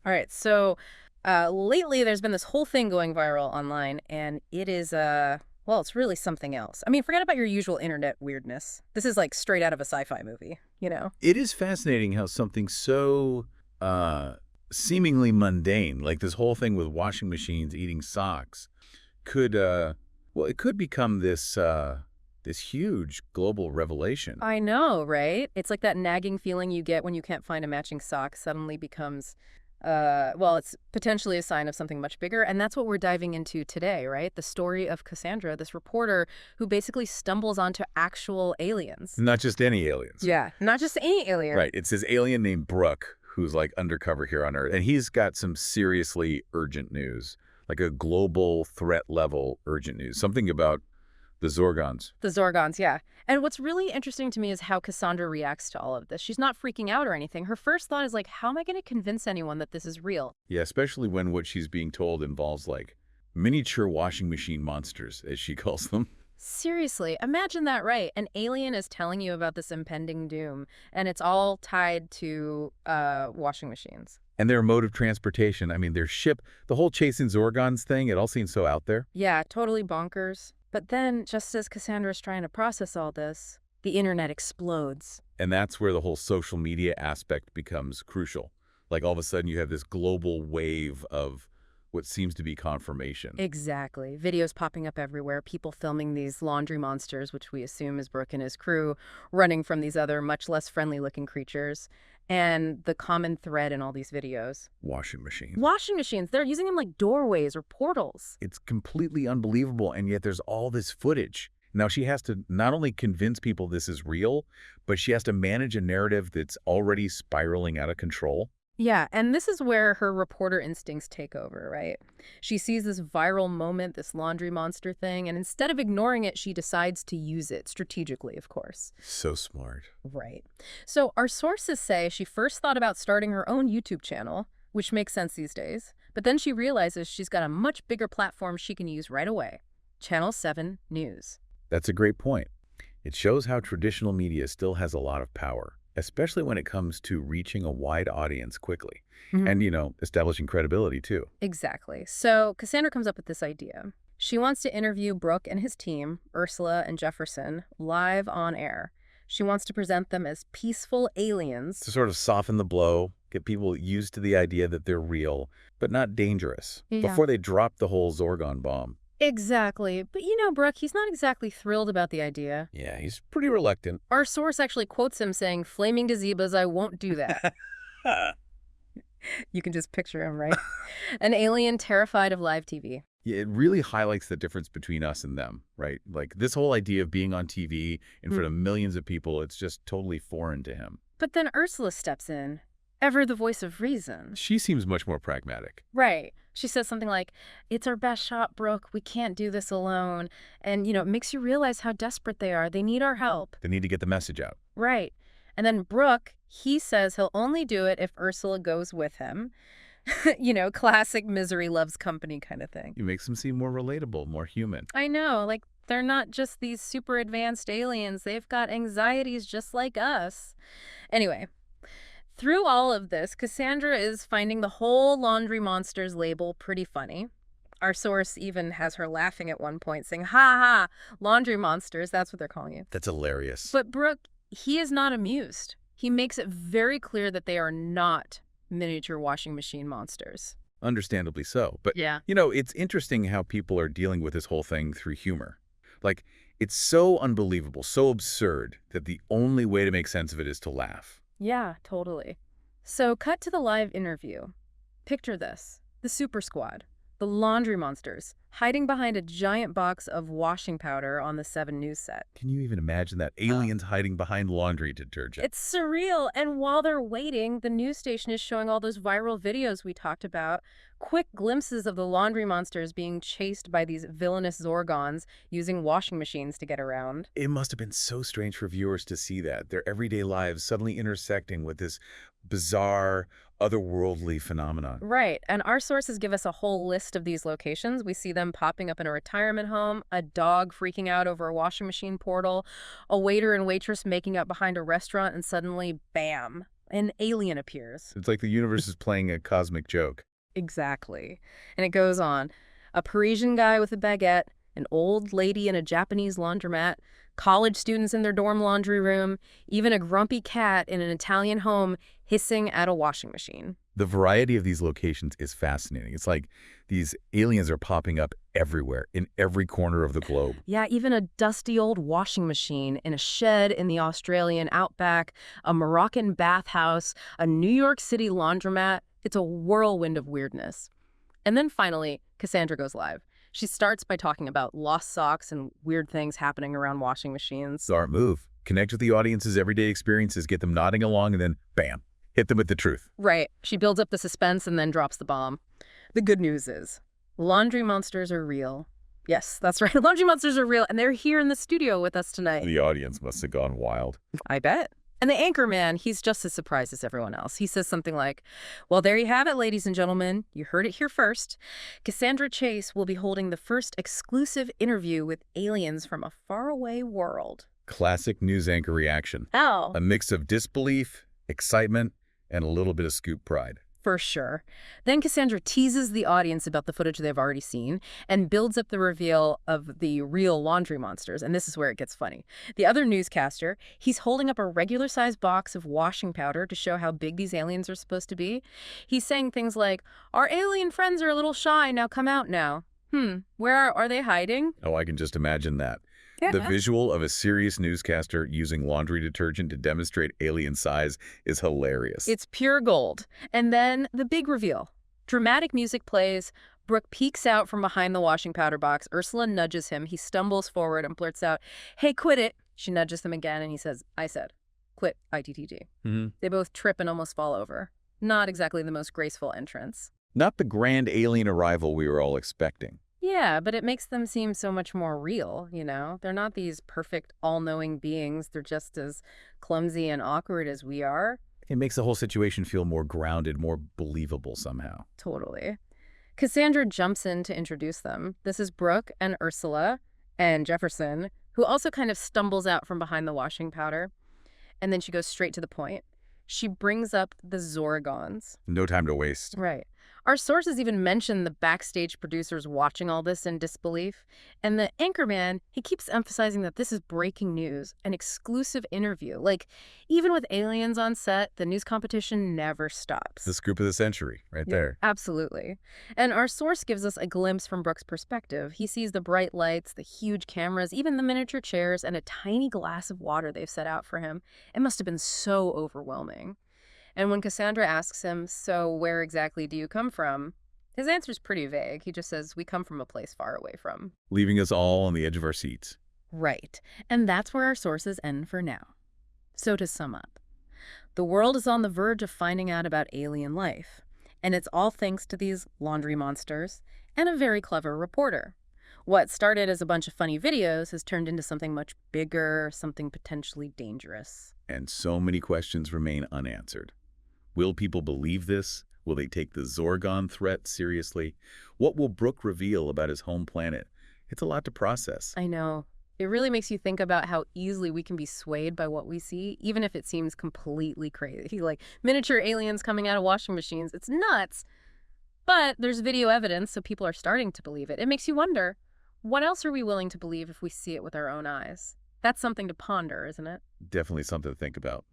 All right, so lately there's been this whole thing going viral online, and it is, well, it's really something else. I mean, forget about your usual internet weirdness. This is like straight out of a sci-fi movie, you know? It is fascinating how something so uh, seemingly mundane, like this whole thing with washing machines eating socks, could well, it could become this huge global revelation. I know, right? It's like that nagging feeling you get when you can't find a matching sock suddenly becomes, well, it's potentially a sign of something much bigger. And that's what we're diving into today, right? The story of Cassandra, this reporter who basically stumbles onto actual aliens. Not just any aliens. Yeah, not just any alien. Right. It's this alien named Brook who's like undercover here on Earth, and he's got some seriously urgent news, like a global threat level urgent news, something about the Zorgons. The Zorgons, yeah. And what's really interesting to me is how Cassandra reacts to all of this. She's not freaking out or anything. Her first thought is like, how am I going to convince anyone that this is real? Yeah, especially when what she's being told involves like miniature washing machine monsters, as she calls them. Seriously, imagine that, right? An alien is telling you about this impending doom, and it's all tied to washing machines. And their mode of transportation, I mean, their ship, the whole chasing Zorgons thing, it all seems so out there. Yeah, totally bonkers. But then, just as Cassandra's trying to process all this, the internet explodes. And that's where the whole social media aspect becomes crucial. Like all of a sudden you have this global wave of what seems to be confirmation. Exactly. Videos popping up everywhere, people filming these laundry monsters, which we assume is Brook and his crew, running from these other much less friendly-looking creatures. And the common thread in all these videos. Washing machines. Washing machines. They're using them like doorways or portals. It's completely unbelievable, and yet there's all this footage. Now she has to not only convince people this is real, but she has to manage a narrative that's already spiraling out of control. Yeah, and this is where her reporter instincts take over, right? She sees this viral moment, this laundry monster thing, and instead of ignoring it, she decides to use it strategically, of course. So smart. Right. So our sources say she first thought about starting her own YouTube channel, which makes sense these days, but then she realizes she's got a much bigger platform she can use right away. Channel 7 News. That's a great point. It shows how traditional media still has a lot of power, especially when it comes to reaching a wide audience quickly. And, establishing credibility, too. Exactly. So Cassandra comes up with this idea. She wants to interview Brook and his team, Ursula and Jefferson, live on air. She wants to present them as peaceful aliens. To sort of soften the blow, get people used to the idea that they're real, but not dangerous, before they drop the whole Zorgon bomb. Exactly. But Brook, he's not exactly thrilled about the idea. Yeah, he's pretty reluctant. Our source actually quotes him saying, "Flaming gazebos, I won't do that." You can just picture him, right? An alien terrified of live TV. Yeah, it really highlights the difference between us and them, right? Like this whole idea of being on TV in front of millions of people, it's just totally foreign to him. But then Ursula steps in, ever the voice of reason. She seems much more pragmatic. Right. She says something like, "It's our best shot, Brook. We can't do this alone." And, it makes you realize how desperate they are. They need our help. They need to get the message out. Right. And then Brook, he says he'll only do it if Ursula goes with him. Classic misery loves company kind of thing. It makes them seem more relatable, more human. I know, like, they're not just these super advanced aliens. They've got anxieties just like us. Anyway, through all of this, Cassandra is finding the whole laundry monsters label pretty funny. Our source even has her laughing at one point, saying, "Ha ha, laundry monsters," that's what they're calling you. That's hilarious. But Brook, he is not amused. He makes it very clear that they are not miniature washing machine monsters. Understandably so. But, Yeah. It's interesting how people are dealing with this whole thing through humor. Like, it's so unbelievable, so absurd, that the only way to make sense of it is to laugh. Yeah, totally. So cut to the live interview. Picture this. The super squad, the laundry monsters, hiding behind a giant box of washing powder on the 7 News set. Can you even imagine that? Aliens hiding behind laundry detergent. It's surreal, and while they're waiting, the news station is showing all those viral videos we talked about, quick glimpses of the laundry monsters being chased by these villainous Zorgons using washing machines to get around. It must have been so strange for viewers to see that, their everyday lives suddenly intersecting with this bizarre, otherworldly phenomenon. Right, and our sources give us a whole list of these locations. We see them popping up in a retirement home, a dog freaking out over a washing machine portal, a waiter and waitress making up behind a restaurant, and suddenly, bam, an alien appears. It's like the universe is playing a cosmic joke. Exactly. And it goes on. A Parisian guy with a baguette, an old lady in a Japanese laundromat, college students in their dorm laundry room, even a grumpy cat in an Italian home hissing at a washing machine. The variety of these locations is fascinating. It's like these aliens are popping up everywhere, in every corner of the globe. Yeah, even a dusty old washing machine in a shed in the Australian outback, a Moroccan bathhouse, a New York City laundromat. It's a whirlwind of weirdness. And then finally, Cassandra goes live. She starts by talking about lost socks and weird things happening around washing machines. Smart move. Connect with the audience's everyday experiences, get them nodding along, and then, bam, hit them with the truth. Right. She builds up the suspense and then drops the bomb. The good news is, laundry monsters are real. Yes, that's right. Laundry monsters are real, and they're here in the studio with us tonight. The audience must have gone wild. I bet. And the anchor man, he's just as surprised as everyone else. He says something like, well, there you have it, ladies and gentlemen. You heard it here first. Cassandra Chase will be holding the first exclusive interview with aliens from a faraway world. Classic news anchor reaction. Oh. A mix of disbelief, excitement, and a little bit of scoop pride. For sure. Then Cassandra teases the audience about the footage they've already seen and builds up the reveal of the real laundry monsters. And this is where it gets funny. The other newscaster, he's holding up a regular-sized box of washing powder to show how big these aliens are supposed to be. He's saying things like, our alien friends are a little shy, now come out now. Where are they hiding? Oh, I can just imagine that. Yeah. The visual of a serious newscaster using laundry detergent to demonstrate alien size is hilarious. It's pure gold. And then the big reveal. Dramatic music plays. Brook peeks out from behind the washing powder box. Ursula nudges him. He stumbles forward and blurts out, hey, quit it. She nudges him again and he says, I said, quit, ITTG. They both trip and almost fall over. Not exactly the most graceful entrance. Not the grand alien arrival we were all expecting. Yeah, but it makes them seem so much more real, you know? They're not these perfect, all-knowing beings. They're just as clumsy and awkward as we are. It makes the whole situation feel more grounded, more believable somehow. Totally. Cassandra jumps in to introduce them. This is Brook and Ursula and Jefferson, who also kind of stumbles out from behind the washing powder. And then she goes straight to the point. She brings up the Zorgons. No time to waste. Right. Our sources even mention the backstage producers watching all this in disbelief. And the anchorman, he keeps emphasizing that this is breaking news, an exclusive interview. Like, even with aliens on set, the news competition never stops. The scoop of the century, right there. Absolutely. And our source gives us a glimpse from Brook's perspective. He sees the bright lights, the huge cameras, even the miniature chairs, and a tiny glass of water they've set out for him. It must have been so overwhelming. And when Cassandra asks him, so where exactly do you come from? His answer's pretty vague. He just says, we come from a place far away from. Leaving us all on the edge of our seats. Right. And that's where our sources end for now. So to sum up, the world is on the verge of finding out about alien life. And it's all thanks to these laundry monsters and a very clever reporter. What started as a bunch of funny videos has turned into something much bigger, something potentially dangerous. And so many questions remain unanswered. Will people believe this? Will they take the Zorgon threat seriously? What will Brook reveal about his home planet? It's a lot to process. I know. It really makes you think about how easily we can be swayed by what we see, even if it seems completely crazy. Like miniature aliens coming out of washing machines. It's nuts. But there's video evidence, so people are starting to believe it. It makes you wonder, what else are we willing to believe if we see it with our own eyes? That's something to ponder, isn't it? Definitely something to think about.